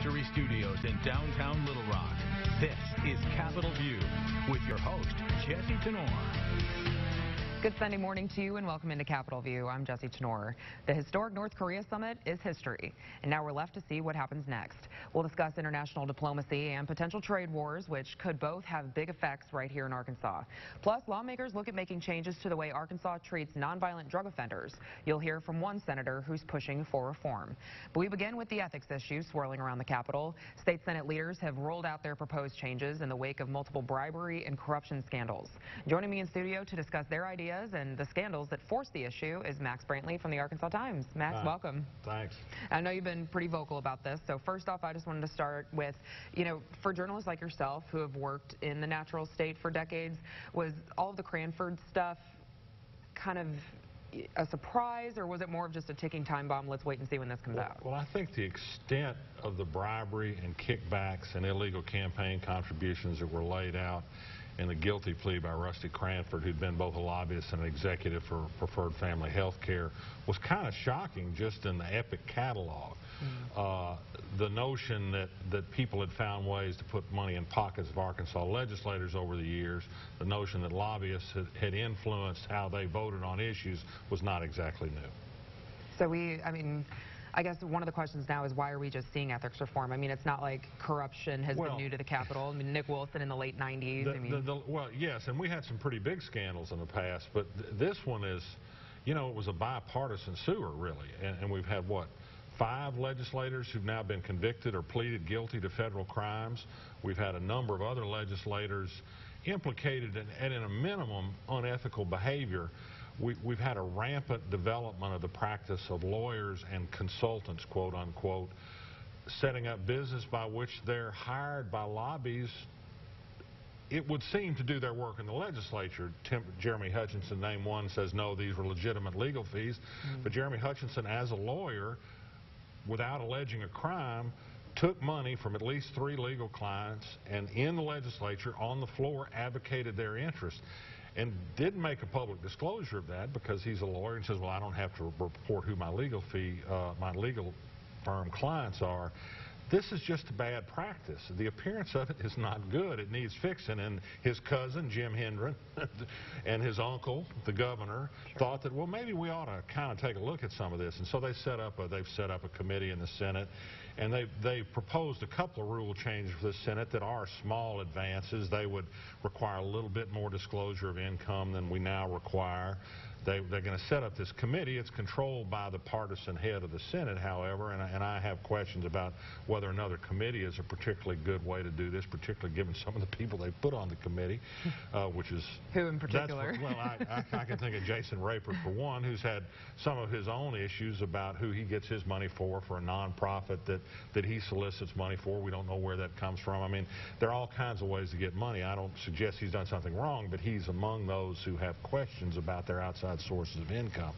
Victory Studios in downtown Little Rock. This is Capitol View with your host, Jesse Tenor. Good Sunday morning to you and welcome into Capitol View. I'm Jesse Tenor. The historic North Korea summit is history, and now we're left to see what happens next. We'll discuss international diplomacy and potential trade wars, which could both have big effects right here in Arkansas. Plus, lawmakers look at making changes to the way Arkansas treats nonviolent drug offenders. You'll hear from one senator who's pushing for reform. But we begin with the ethics issues swirling around the Capitol. State Senate leaders have rolled out their proposed changes in the wake of multiple bribery and corruption scandals. Joining me in studio to discuss their ideas and the scandals that forced the issue is Max Brantley from the Arkansas Times. Max, welcome. Thanks. I know you've been pretty vocal about this, so first off, I just wanted to start with, for journalists like yourself who have worked in the natural state for decades, was all of the Cranford stuff kind of a surprise, or was it more of just a ticking time bomb, let's wait and see when this comes out? Well, I think the extent of the bribery and kickbacks and illegal campaign contributions that were laid out in the guilty plea by Rusty Cranford, who'd been both a lobbyist and an executive for Preferred Family Health Care, was kind of shocking just in the epic catalog. The notion that people had found ways to put money in pockets of Arkansas legislators over the years, the notion that lobbyists had influenced how they voted on issues was not exactly new. So I guess one of the questions now is, why are we just seeing ethics reform? I mean, it's not like corruption has been new to the Capitol. I mean, Nick Wilson in the late 90s. Well, yes, and we had some pretty big scandals in the past, but this one is, it was a bipartisan sewer, really. And we've had, what, 5 legislators who've now been convicted or pleaded guilty to federal crimes. We've had a number of other legislators implicated in a minimum, unethical behavior. We've had a rampant development of the practice of lawyers and consultants, quote unquote, setting up business by which they're hired by lobbies, it would seem, to do their work in the legislature. Jeremy Hutchinson, named one, says no, these were legitimate legal fees. But Jeremy Hutchinson, as a lawyer, without alleging a crime, took money from at least 3 legal clients and in the legislature on the floor advocated their interest. And didn't make a public disclosure of that because he's a lawyer and says, well, I don't have to report who my legal firm clients are. This is just a bad practice. The appearance of it is not good. It needs fixing. And his cousin, Jim Hendren, and his uncle, the governor, thought that, well, maybe we ought to kind of take a look at some of this. And so they've set up a committee in the Senate, and they've proposed a couple of rule changes for the Senate that are small advances. They would require a little bit more disclosure of income than we now require. They're going to set up this committee. It's controlled by the partisan head of the Senate, however, and I have questions about whether another committee is a particularly good way to do this, particularly given some of the people they put on the committee, which is... Who in particular? Well, I can think of Jason Rayford, for one, who's had some of his own issues about who he gets his money for a nonprofit that he solicits money for. We don't know where that comes from. I mean, there are all kinds of ways to get money. I don't suggest he's done something wrong, but he's among those who have questions about their outside sources of income.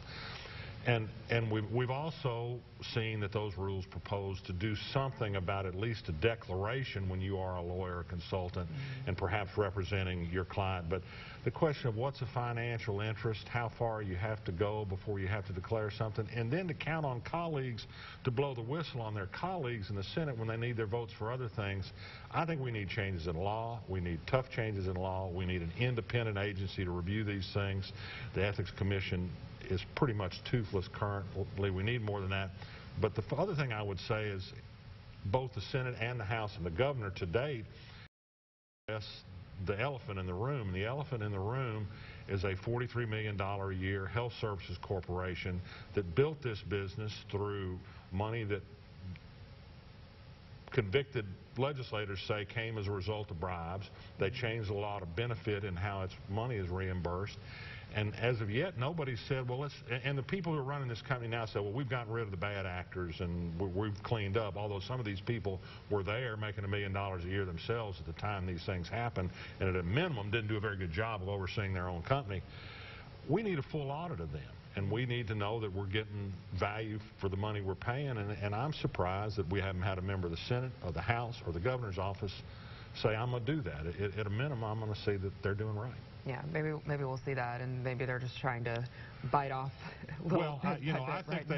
And we've also seen that those rules propose to do something about at least a declaration when you are a lawyer or consultant and perhaps representing your client. But the question of what's a financial interest, how far you have to go before you have to declare something, and then to count on colleagues to blow the whistle on their colleagues in the Senate when they need their votes for other things. I think we need changes in law. We need tough changes in law. We need an independent agency to review these things. The Ethics Commission is pretty much toothless currently. We need more than that. But the other thing I would say is both the Senate and the House and the governor to date address the elephant in the room. And the elephant in the room is a $43 million a year health services corporation that built this business through money that convicted legislators say came as a result of bribes. They changed the law to benefit in how its money is reimbursed. And as of yet, nobody said, well, and the people who are running this company now said, well, we've gotten rid of the bad actors and we've cleaned up, although some of these people were there making $1 million a year themselves at the time these things happened, and at a minimum didn't do a very good job of overseeing their own company. We need a full audit of them, and we need to know that we're getting value for the money we're paying, and I'm surprised that we haven't had a member of the Senate or the House or the governor's office say, I'm going to do that. At a minimum, I'm going to see that they're doing right. Yeah, maybe we'll see that, and maybe they're just trying to bite off. Well, I think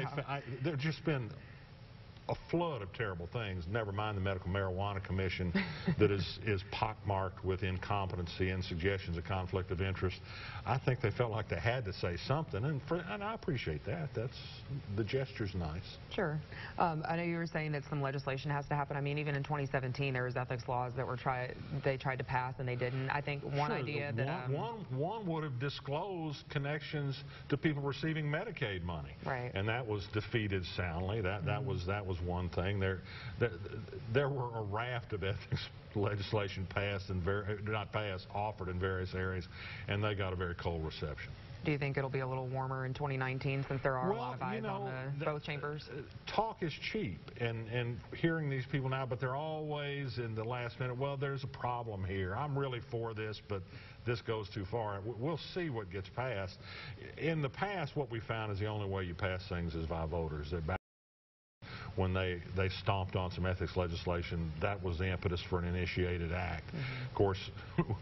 they've just been a flood of terrible things, never mind the Medical Marijuana Commission that is pockmarked with incompetency and suggestions of conflict of interest. I think they felt like they had to say something, and I appreciate that. The gesture's nice. Sure. I know you were saying that some legislation has to happen. I mean, even in 2017, there was ethics laws that were they tried to pass and they didn't. I think one idea that one would have disclosed connections to people receiving Medicaid money, right, and that was defeated soundly. That was one thing. There were a raft of ethics legislation passed and offered in various areas, and they got a very cold reception. Do you think it'll be a little warmer in 2019 since there are a lot of eyes on both chambers? Talk is cheap, and hearing these people now, but they're always in the last minute, well, there's a problem here. I'm really for this, but this goes too far. We'll see what gets passed. In the past, what we found is the only way you pass things is by voters. When they stomped on some ethics legislation, that was the impetus for an initiated act. Of course,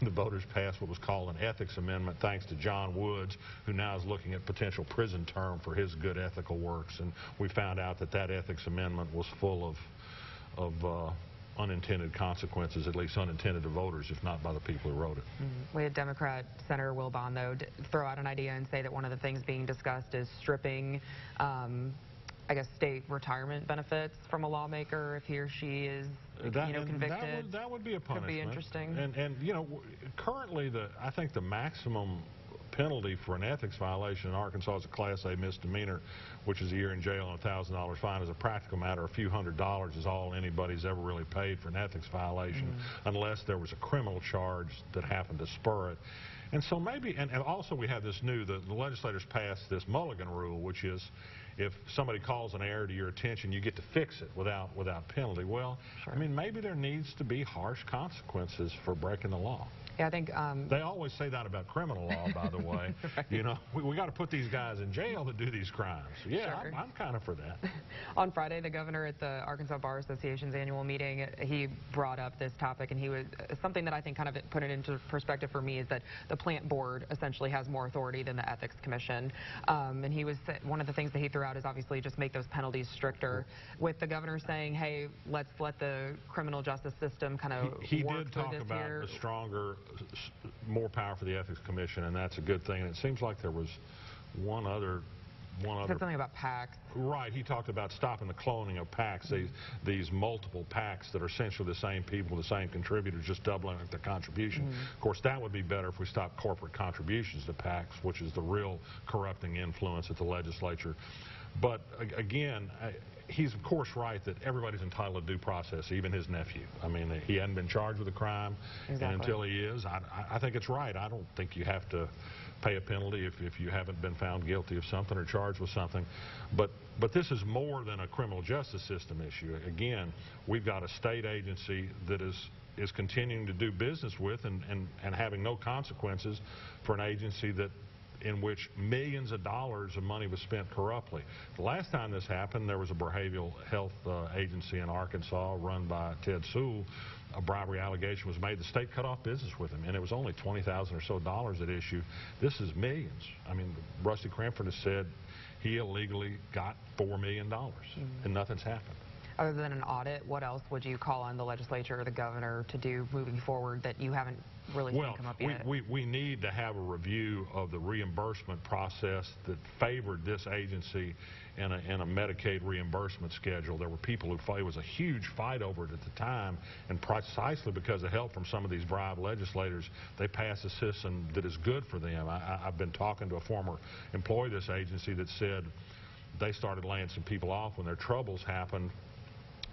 the voters passed what was called an ethics amendment, thanks to John Woods, who now is looking at potential prison term for his good ethical works. And we found out that ethics amendment was full of unintended consequences, at least unintended to voters, if not by the people who wrote it. We had Democrat Senator Will Bond, though, throw out an idea and say that one of the things being discussed is stripping I guess, state retirement benefits from a lawmaker if he or she is, convicted. That would be a punishment. Could be interesting. And currently, I think the maximum penalty for an ethics violation in Arkansas is a Class A misdemeanor, which is a year in jail and a $1,000 fine. As a practical matter, a few $100s is all anybody's ever really paid for an ethics violation, unless there was a criminal charge that happened to spur it. And so maybe, and also we have this the legislators passed this Mulligan rule, which is if somebody calls an error to your attention, you get to fix it without penalty. Well, sure. I mean, maybe there needs to be harsh consequences for breaking the law. Yeah, I think they always say that about criminal law, by the way. Right. We got to put these guys in jail that do these crimes. Yeah, sure. I'm kind of for that. On Friday, the governor at the Arkansas Bar Association's annual meeting, he brought up this topic, and he was something that I think kind of put it into perspective for me is that the plant board essentially has more authority than the ethics commission. And he was one of the things that he threw out is obviously just make those penalties stricter. With the governor saying, hey, let's let the criminal justice system kind of he work did talk this about here. A stronger, more power for the ethics commission, and that's a good thing. And it seems like there was one other. Said something about PACs. Right. He talked about stopping the cloning of PACs, these multiple PACs that are essentially the same people, the same contributors, just doubling their contribution. Of course, that would be better if we stopped corporate contributions to PACs, which is the real corrupting influence at the legislature. But again, he's of course right that everybody's entitled to due process, even his nephew. I mean, he hadn't been charged with a crime, and until he is, I think it's right. I don't think you have to pay a penalty if you haven't been found guilty of something or charged with something. But this is more than a criminal justice system issue. Again, we've got a state agency that is continuing to do business with and having no consequences for an agency in which millions of dollars of money was spent corruptly. The last time this happened, there was a behavioral health agency in Arkansas run by Ted Sewell. A bribery allegation was made. The state cut off business with him, and it was only $20,000 or so at issue. This is millions. I mean, Rusty Cranford has said he illegally got $4 million, and nothing's happened. Other than an audit, what else would you call on the legislature or the governor to do moving forward that you haven't really seen come up yet? We need to have a review of the reimbursement process that favored this agency in a Medicaid reimbursement schedule. There were people who fought. It was a huge fight over it at the time, and precisely because of help from some of these bribed legislators, they passed a system that is good for them. I've been talking to a former employee of this agency that said they started laying some people off when their troubles happened.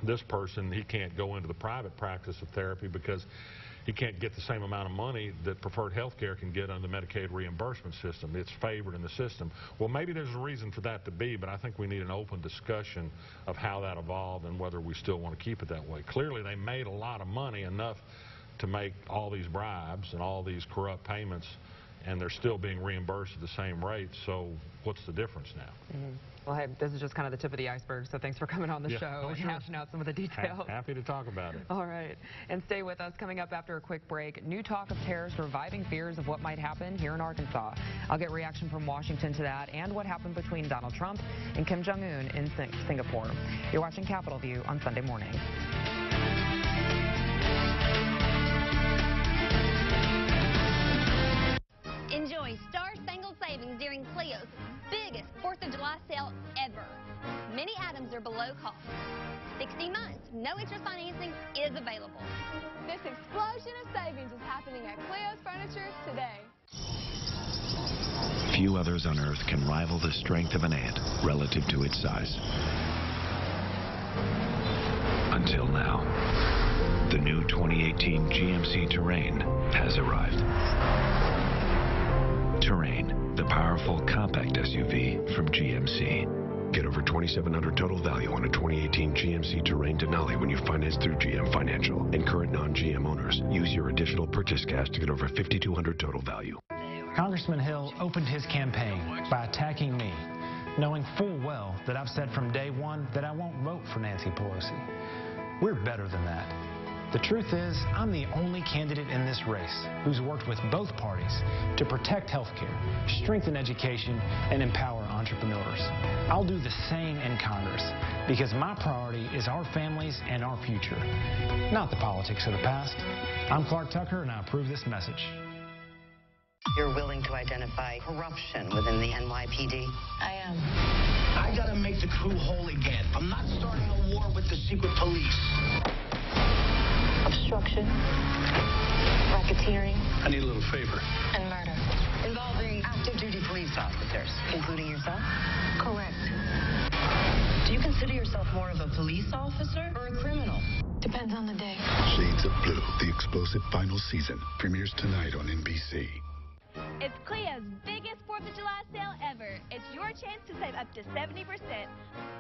This person, he can't go into the private practice of therapy because he can't get the same amount of money that preferred health care can get under the Medicaid reimbursement system. It's favored in the system. Well, maybe there's a reason for that to be, but I think we need an open discussion of how that evolved and whether we still want to keep it that way. Clearly, they made a lot of money, enough to make all these bribes and all these corrupt payments, and they're still being reimbursed at the same rate. So what's the difference now? Well, hey, this is just kind of the tip of the iceberg, so thanks for coming on the show and sure. hashing out some of the details. Happy to talk about it. All right. And stay with us. Coming up after a quick break, new talk of terrorists reviving fears of what might happen here in Arkansas. I'll get reaction from Washington to that and what happened between Donald Trump and Kim Jong-un in Singapore. You're watching Capitol View on Sunday morning. Enjoy star-spangled savings during Clio's biggest 4th of July sale ever. Many items are below cost. 60 months, no interest financing is available. This explosion of savings is happening at Clio's Furniture today. Few others on Earth can rival the strength of an ant relative to its size. Until now, the new 2018 GMC Terrain has arrived. Terrain, the powerful compact SUV from GMC. Get over $2,700 total value on a 2018 GMC Terrain Denali when you finance through GM Financial. And current non-GM owners, use your additional purchase cash to get over $5,200 total value. Congressman Hill opened his campaign by attacking me, knowing full well that I've said from day one that I won't vote for Nancy Pelosi. We're better than that. The truth is, I'm the only candidate in this race who's worked with both parties to protect healthcare, strengthen education, and empower entrepreneurs. I'll do the same in Congress because my priority is our families and our future, not the politics of the past. I'm Clark Tucker, and I approve this message. You're willing to identify corruption within the NYPD? I am. I gotta make the crew whole again. I'm not starting a war with the secret police. Obstruction, racketeering, I need a little favor. and murder. Involving active duty police officers, including yourself? Correct. Do you consider yourself more of a police officer or a criminal? Depends on the day. Shades of Blue, the explosive final season, premieres tonight on NBC. It's Clio's biggest 4th of July sale ever. It's your chance to save up to 70%.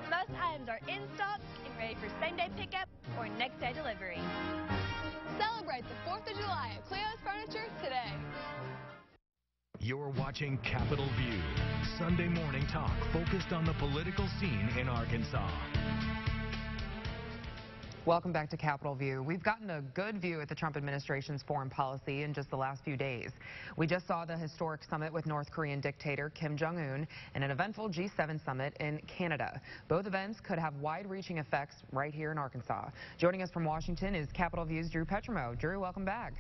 Most items are in stock and ready for same-day pickup or next-day delivery. Celebrate the 4th of July at Clio's Furniture today. You're watching Capitol View, Sunday morning talk focused on the political scene in Arkansas. Welcome back to Capitol View. We've gotten a good view at the Trump administration's foreign policy in just the last few days. We just saw the historic summit with North Korean dictator Kim Jong-un and an eventful G7 summit in Canada. Both events could have wide-reaching effects right here in Arkansas. Joining us from Washington is Capitol View's Drew Petrimo. Drew, welcome back.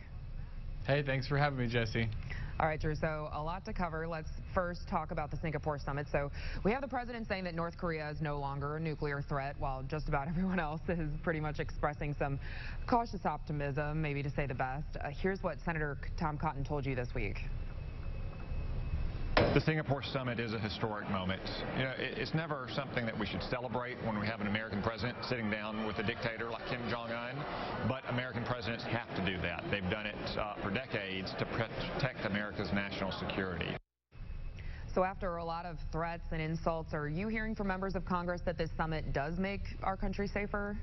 Hey, thanks for having me, Jesse. All right, Drew, so a lot to cover. Let's first talk about the Singapore summit. So we have the president saying that North Korea is no longer a nuclear threat, while just about everyone else is pretty much expressing some cautious optimism, maybe to say the best. Here's what Senator Tom Cotton told you this week. The Singapore summit is a historic moment. You know, it's never something that we should celebrate when we have an American president sitting down with a dictator like Kim Jong-un, but American presidents have to do that. They've done it for decades to protect America's national security. So after a lot of threats and insults, are you hearing from members of Congress that this summit does make our country safer?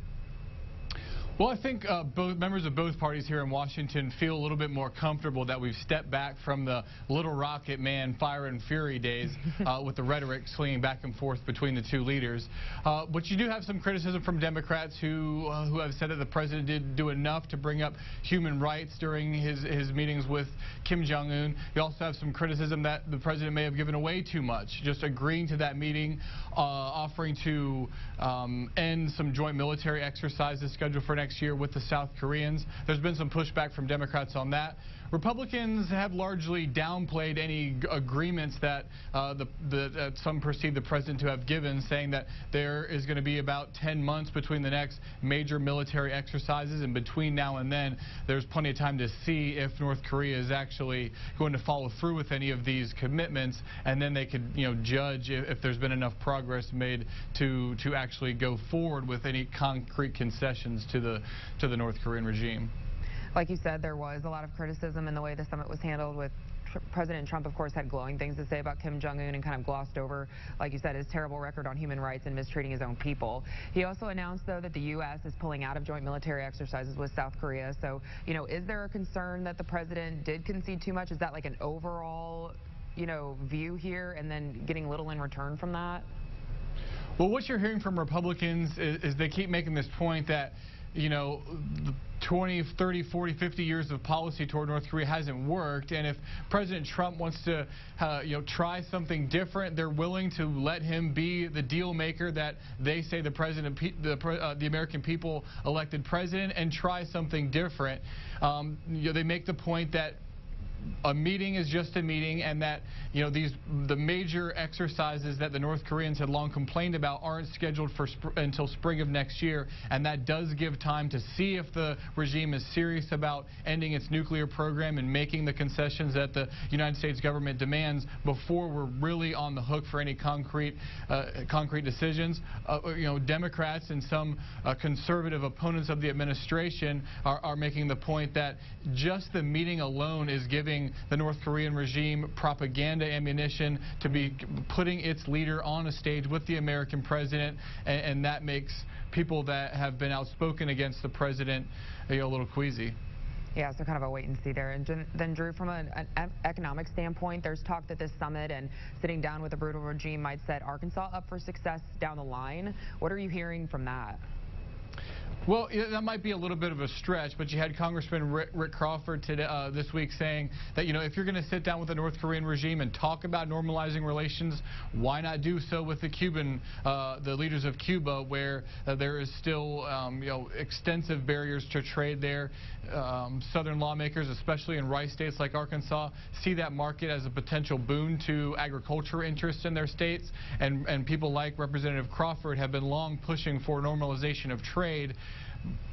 Well, I think both members of both parties here in Washington feel a little bit more comfortable that we've stepped back from the Little Rocket Man fire and fury days with the rhetoric swinging back and forth between the two leaders. But you do have some criticism from Democrats who have said that the president didn't do enough to bring up human rights during his meetings with Kim Jong-un. You also have some criticism that the president may have given away too much, just agreeing to that meeting, offering to end some joint military exercises scheduled for next year with the South Koreans. There's been some pushback from Democrats on that. Republicans have largely downplayed any agreements that some perceive the president to have given, saying that there is going to be about 10 months between the next major military exercises, and between now and then there's plenty of time to see if North Korea is actually going to follow through with any of these commitments, and then they could, judge if there's been enough progress made to actually go forward with any concrete concessions to the North Korean regime. Like you said, there was a lot of criticism in the way the summit was handled, with President Trump, of course, had glowing things to say about Kim Jong-un and kind of glossed over, like you said, his terrible record on human rights and mistreating his own people. He also announced, though, that the U.S. is pulling out of joint military exercises with South Korea. So, is there a concern that the president did concede too much? Is that like an overall, view here, and then getting little in return from that? Well, what you're hearing from Republicans is they keep making this point that, you know, the 20, 30, 40, 50 years of policy toward North Korea hasn't worked, and if President Trump wants to, try something different, they're willing to let him be the deal maker that they say the American people elected president, and try something different. They make the point that a meeting is just a meeting, and that the major exercises that the North Koreans had long complained about aren't scheduled for until spring of next year, and that does give time to see if the regime is serious about ending its nuclear program and making the concessions that the United States government demands before we're really on the hook for any concrete decisions. Democrats and some conservative opponents of the administration are making the point that just the meeting alone is giving the North Korean regime propaganda ammunition to be putting its leader on a stage with the American president, and that makes people that have been outspoken against the president a little queasy. Yeah, so kind of a wait and see there. And then, Drew, from an economic standpoint, there's talk that this summit and sitting down with a brutal regime might set Arkansas up for success down the line. What are you hearing from that? Well, that might be a little bit of a stretch, but you had Congressman Rick Crawford today, this week saying that, if you're going to sit down with the North Korean regime and talk about normalizing relations, why not do so with the leaders of Cuba, where there is still, extensive barriers to trade there. Southern lawmakers, especially in rice states like Arkansas, see that market as a potential boon to agriculture interests in their states, and people like Representative Crawford have been long pushing for normalization of trade.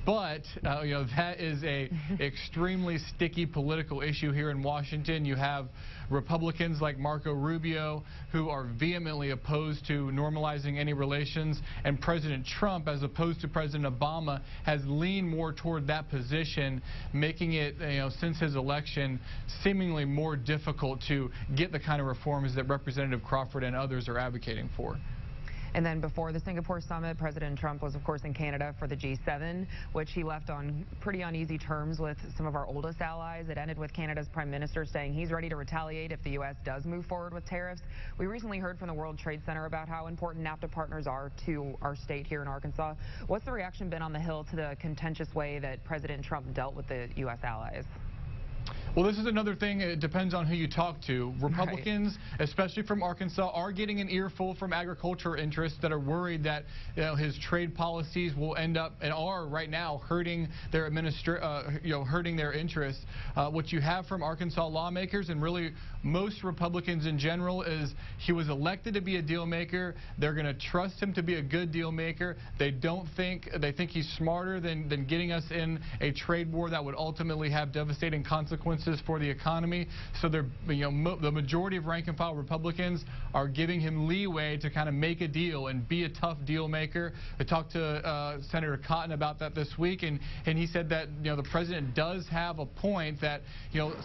But, that is a extremely sticky political issue here in Washington. You have Republicans like Marco Rubio who are vehemently opposed to normalizing any relations, and President Trump, as opposed to President Obama, has leaned more toward that position, making it, since his election, seemingly more difficult to get the kind of reforms that Representative Crawford and others are advocating for. And then before the Singapore summit, President Trump was, of course, in Canada for the G7, which he left on pretty uneasy terms with some of our oldest allies. It ended with Canada's Prime Minister saying he's ready to retaliate if the U.S. does move forward with tariffs. We recently heard from the World Trade Center about how important NAFTA partners are to our state here in Arkansas. What's the reaction been on the Hill to the contentious way that President Trump dealt with the U.S. allies? Well, this is another thing. It depends on who you talk to. Republicans, especially from Arkansas, are getting an earful from agriculture interests that are worried that his trade policies will end up, and are right now, hurting their hurting their interests. What you have from Arkansas lawmakers, and really most Republicans in general, is he was elected to be a deal maker. They're going to trust him to be a good deal maker. They think he's smarter than getting us in a trade war that would ultimately have devastating consequences for the economy. So the majority of rank and file Republicans are giving him leeway to kind of make a deal and be a tough deal maker. I talked to Senator Cotton about that this week, and he said that the president does have a point that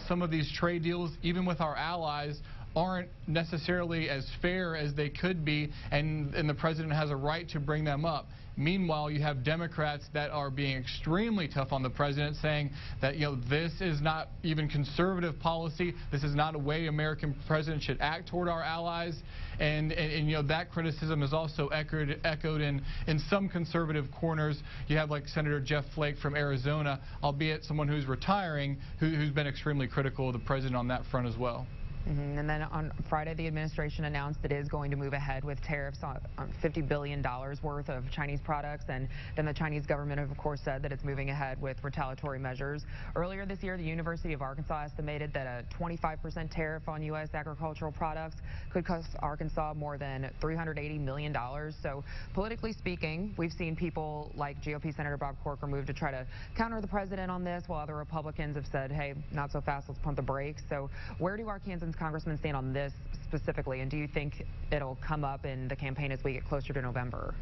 some of these trade deals, even with our allies, aren't necessarily as fair as they could be, and the president has a right to bring them up. Meanwhile, you have Democrats that are being extremely tough on the president, saying that this is not even conservative policy. This is not a way American president should act toward our allies, and that criticism is also echoed in some conservative corners. You have like Senator Jeff Flake from Arizona, albeit someone who's retiring, who's been extremely critical of the president on that front as well. And then on Friday, the administration announced it is going to move ahead with tariffs on $50 billion worth of Chinese products. And then the Chinese government, of course, said that it's moving ahead with retaliatory measures. Earlier this year, the University of Arkansas estimated that a 25% tariff on U.S. agricultural products could cost Arkansas more than $380 million. So politically speaking, we've seen people like GOP Senator Bob Corker move to try to counter the president on this, while other Republicans have said, hey, not so fast, let's pump the brakes. So where do Arkansans congressmen stand on this specifically, and do you think it'll come up in the campaign as we get closer to November?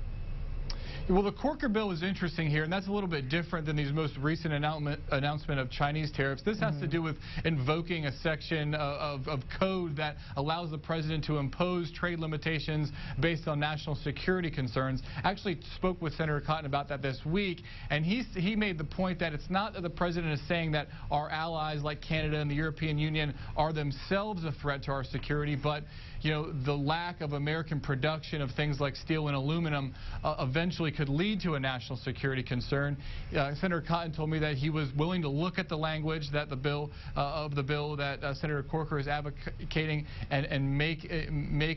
Well, the Corker bill is interesting here, and that's a little bit different than these most recent announcement of Chinese tariffs. This has to do with invoking a section of code that allows the president to impose trade limitations based on national security concerns. Actually spoke with Senator Cotton about that this week, and he made the point that it's not that the president is saying that our allies like Canada and the European Union are themselves a threat to our security, but the lack of American production of things like steel and aluminum eventually could lead to a national security concern. Senator Cotton told me that he was willing to look at the language that the bill that Senator Corker is advocating and make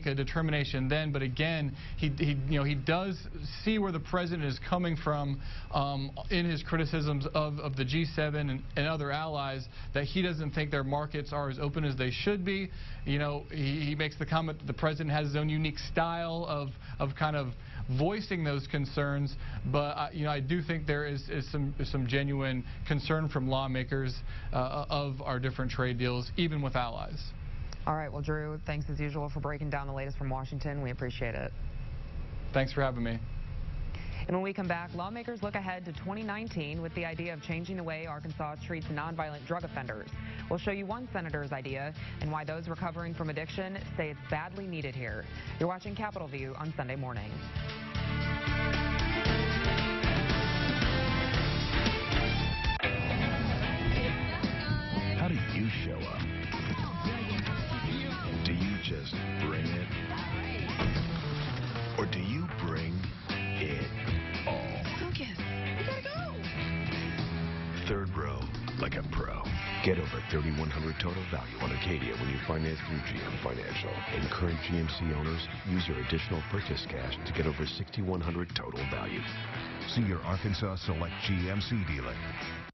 a determination then. But again, he does see where the president is coming from in his criticisms of the G7 and other allies, that he doesn't think their markets are as open as they should be. He makes the comment that the president has his own unique style of kind of voicing those concerns, but I do think there is some genuine concern from lawmakers of our different trade deals, even with allies. All right, well, Drew, thanks as usual for breaking down the latest from Washington. We appreciate it. Thanks for having me. And when we come back, lawmakers look ahead to 2019 with the idea of changing the way Arkansas treats nonviolent drug offenders. We'll show you one senator's idea and why those recovering from addiction say it's badly needed here. You're watching Capitol View on Sunday morning. How do you show up? Do you just bring it? Or do you bring it all? Lucas, we gotta go. Third row, like a pro. Get over $3,100 total value on Acadia when you finance through GM Financial. And current GMC owners, use your additional purchase cash to get over $6,100 total value. See your Arkansas Select GMC dealer.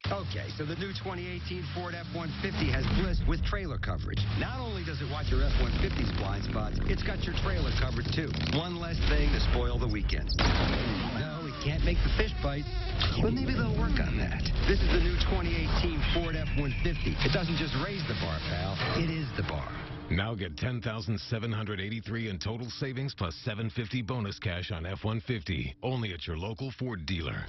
Okay, so the new 2018 Ford F-150 has Bliss with trailer coverage. Not only does it watch your F-150's blind spots, it's got your trailer covered too. One less thing to spoil the weekend. No, it can't make the fish bite, but maybe they'll work on that. This is the new 2018 Ford F-150. It doesn't just raise the bar, pal. It is the bar. Now get $10,783 in total savings plus $750 bonus cash on F-150. Only at your local Ford dealer.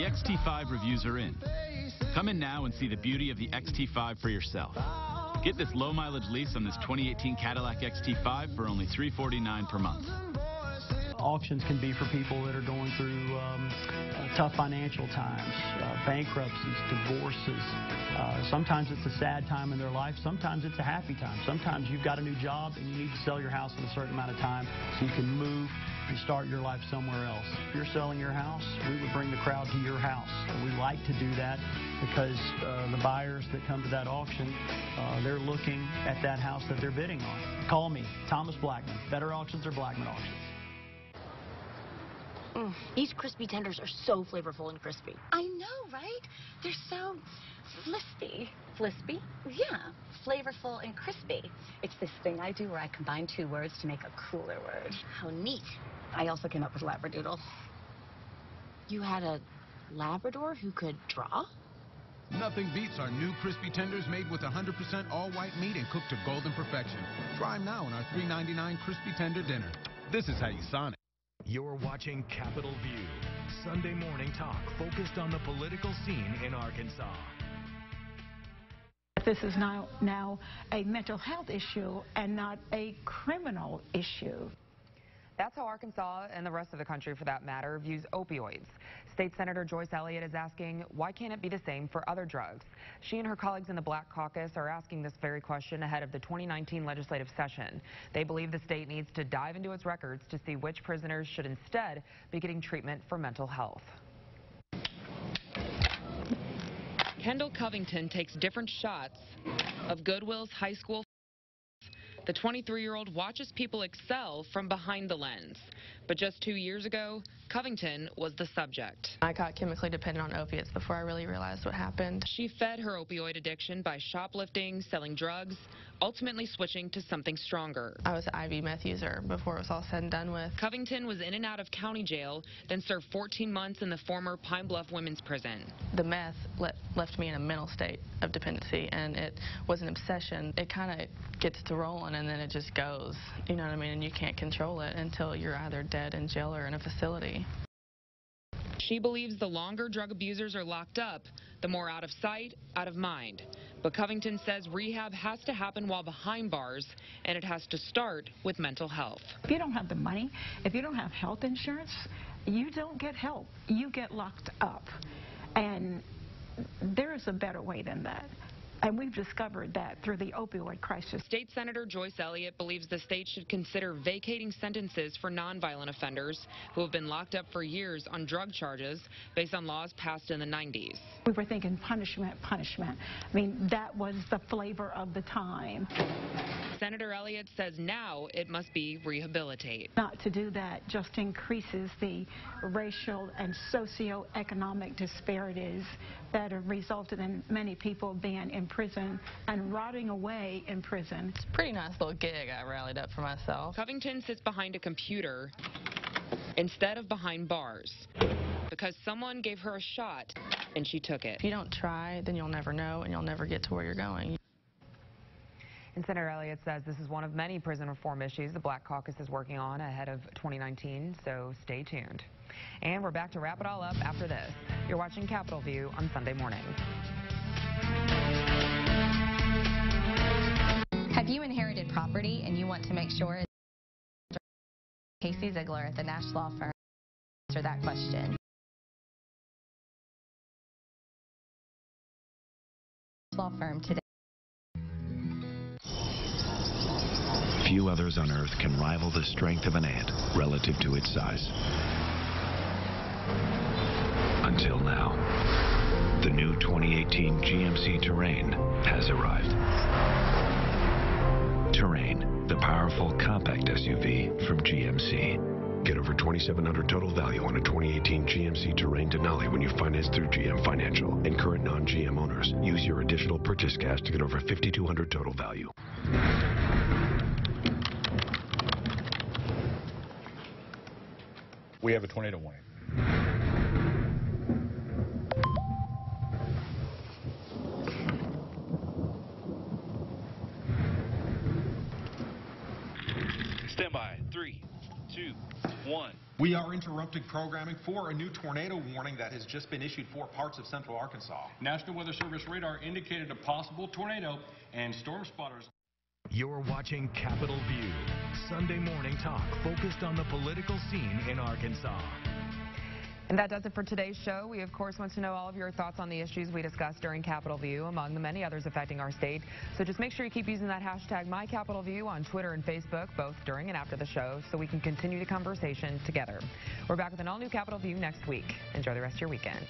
XT5 reviews are in. Come in now and see the beauty of the XT5 for yourself. Get this low mileage lease on this 2018 Cadillac XT5 for only $349 per month. Auctions can be for people that are going through tough financial times, bankruptcies, divorces. Sometimes it's a sad time in their life. Sometimes it's a happy time. Sometimes you've got a new job and you need to sell your house in a certain amount of time so you can move and start your life somewhere else. If you're selling your house, we would bring the crowd to your house. And we like to do that because the buyers that come to that auction, they're looking at that house that they're bidding on. Call me, Thomas Blackman. Better Auctions or Blackman Auctions. These crispy tenders are so flavorful and crispy. I know, right? They're so flispy. Flispy? Yeah, flavorful and crispy. It's this thing I do where I combine two words to make a cooler word. How neat. I also came up with Labradoodle. You had a Labrador who could draw? Nothing beats our new crispy tenders made with 100% all-white meat and cooked to golden perfection. Try them now in our $3.99 crispy tender dinner. This is how you Sonic. You're watching Capitol View, Sunday morning talk focused on the political scene in Arkansas. This is now a mental health issue and not a criminal issue. That's how Arkansas and the rest of the country, for that matter, views opioids. State Senator Joyce Elliott is asking, why can't it be the same for other drugs? She and her colleagues in the Black Caucus are asking this very question ahead of the 2019 legislative session. They believe the state needs to dive into its records to see which prisoners should instead be getting treatment for mental health. Kendall Covington takes different shots of Goodwill's high school. The 23-year-old watches people excel from behind the lens. But just 2 years ago, Covington was the subject. I got chemically dependent on opiates before I really realized what happened. She fed her opioid addiction by shoplifting, selling drugs, ultimately switching to something stronger. I was an IV meth user before it was all said and done with. Covington was in and out of county jail, then served 14 months in the former Pine Bluff Women's Prison. The meth left me in a mental state of dependency, and it was an obsession. It kind of gets to rolling, and then it just goes. You know what I mean? And you can't control it until you're either dead in jail or in a facility. She believes the longer drug abusers are locked up, the more out of sight, out of mind. But Covington says rehab has to happen while behind bars, and it has to start with mental health. If you don't have the money, if you don't have health insurance, you don't get help. You get locked up. And there is a better way than that. And we've discovered that through the opioid crisis. State Senator Joyce Elliott believes the state should consider vacating sentences for nonviolent offenders who have been locked up for years on drug charges based on laws passed in the 90s. We were thinking punishment, punishment. I mean, that was the flavor of the time. Senator Elliott says now it must be rehabilitate. Not to do that just increases the racial and socioeconomic disparities that have resulted in many people being in prison and rotting away in prison. It's a pretty nice little gig I rallied up for myself. Covington sits behind a computer instead of behind bars because someone gave her a shot and she took it. If you don't try, then you'll never know and you'll never get to where you're going. And Senator Elliott says this is one of many prison reform issues the Black Caucus is working on ahead of 2019, so stay tuned. And we're back to wrap it all up after this. You're watching Capitol View on Sunday morning. Have you inherited property and you want to make sure? Casey Ziegler at the Nash Law Firm answer that question. Law Firm today. Few others on Earth can rival the strength of an ant relative to its size. Until now. The new 2018 GMC Terrain has arrived. Terrain, the powerful compact SUV from GMC. Get over $2,700 total value on a 2018 GMC Terrain Denali when you finance through GM Financial. And current non-GM owners, use your additional purchase cash to get over $5,200 total value. We have a tornado warning. Stand by. 3, 2, 1. We are interrupting programming for a new tornado warning that has just been issued for parts of central Arkansas. National Weather Service radar indicated a possible tornado, and storm spotters. You're watching Capitol View, Sunday morning talk focused on the political scene in Arkansas. And that does it for today's show. We, of course, want to know all of your thoughts on the issues we discussed during Capitol View, among the many others affecting our state. So just make sure you keep using that hashtag MyCapitolView on Twitter and Facebook, both during and after the show, so we can continue the conversation together. We're back with an all-new Capitol View next week. Enjoy the rest of your weekend.